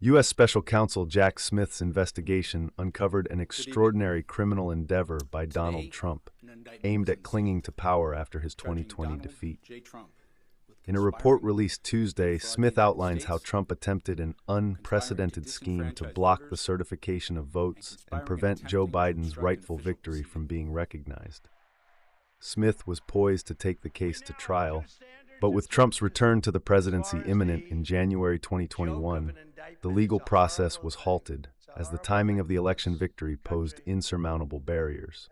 U.S. Special Counsel Jack Smith's investigation uncovered an extraordinary criminal endeavor by Donald Trump, aimed at clinging to power after his 2020 defeat. In a report released Tuesday, Smith outlines how Trump attempted an unprecedented scheme to block the certification of votes and prevent Joe Biden's rightful victory from being recognized. Smith was poised to take the case to trial, but with Trump's return to the presidency imminent in January 2021, the legal process was halted as the timing of the election victory posed insurmountable barriers.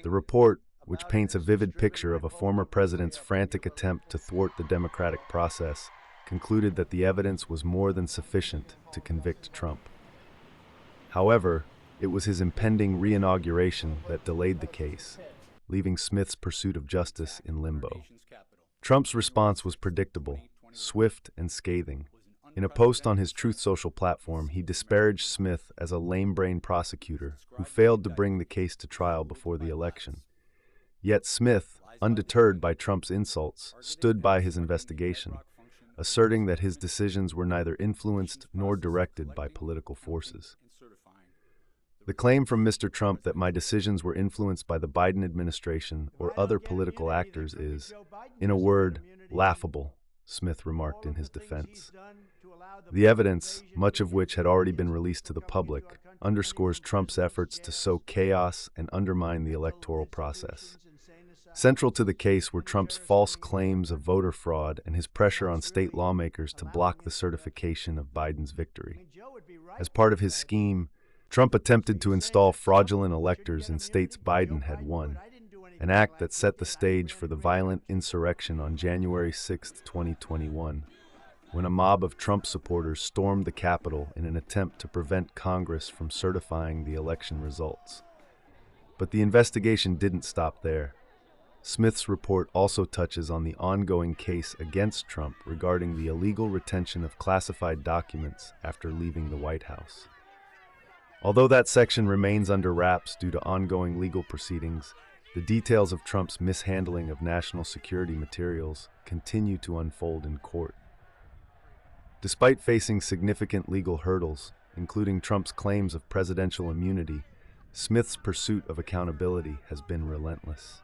The report, which paints a vivid picture of a former president's frantic attempt to thwart the democratic process, concluded that the evidence was more than sufficient to convict Trump. However, it was his impending re-inauguration that delayed the case, leaving Smith's pursuit of justice in limbo. Trump's response was predictable, swift, and scathing. In a post on his Truth Social platform, he disparaged Smith as a lame-brained prosecutor who failed to bring the case to trial before the election. Yet Smith, undeterred by Trump's insults, stood by his investigation, asserting that his decisions were neither influenced nor directed by political forces. The claim from Mr. Trump that my decisions were influenced by the Biden administration or other political actors is, in a word, laughable, Smith remarked in his defense. The evidence, much of which had already been released to the public, underscores Trump's efforts to sow chaos and undermine the electoral process. Central to the case were Trump's false claims of voter fraud and his pressure on state lawmakers to block the certification of Biden's victory. As part of his scheme, Trump attempted to install fraudulent electors in states Biden had won, an act that set the stage for the violent insurrection on January 6, 2021, when a mob of Trump supporters stormed the Capitol in an attempt to prevent Congress from certifying the election results. But the investigation didn't stop there. Smith's report also touches on the ongoing case against Trump regarding the illegal retention of classified documents after leaving the White House. Although that section remains under wraps due to ongoing legal proceedings, the details of Trump's mishandling of national security materials continue to unfold in court. Despite facing significant legal hurdles, including Trump's claims of presidential immunity, Smith's pursuit of accountability has been relentless.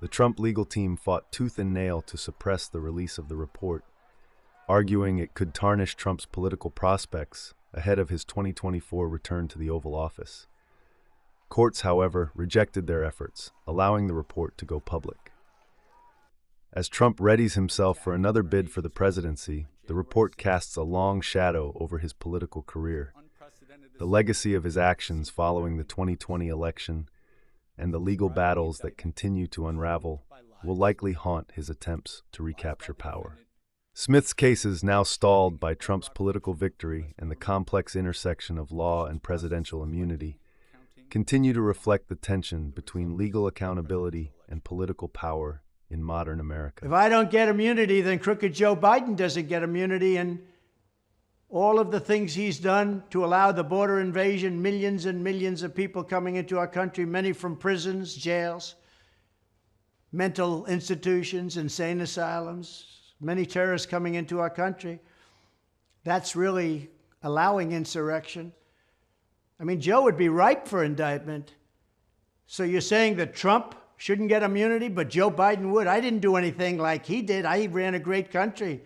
The Trump legal team fought tooth and nail to suppress the release of the report, arguing it could tarnish Trump's political prospects ahead of his 2024 return to the Oval Office. Courts, however, rejected their efforts, allowing the report to go public. As Trump readies himself for another bid for the presidency, the report casts a long shadow over his political career. The legacy of his actions following the 2020 election and the legal battles that continue to unravel will likely haunt his attempts to recapture power. Smith's case is now stalled by Trump's political victory and the complex intersection of law and presidential immunity continue to reflect the tension between legal accountability and political power in modern America. If I don't get immunity, then crooked Joe Biden doesn't get immunity, and all of the things he's done to allow the border invasion, millions and millions of people coming into our country, many from prisons, jails, mental institutions, insane asylums, many terrorists coming into our country. That's really allowing insurrection. I mean, Joe would be ripe for indictment. So you're saying that Trump shouldn't get immunity, but Joe Biden would? I didn't do anything like he did. I ran a great country.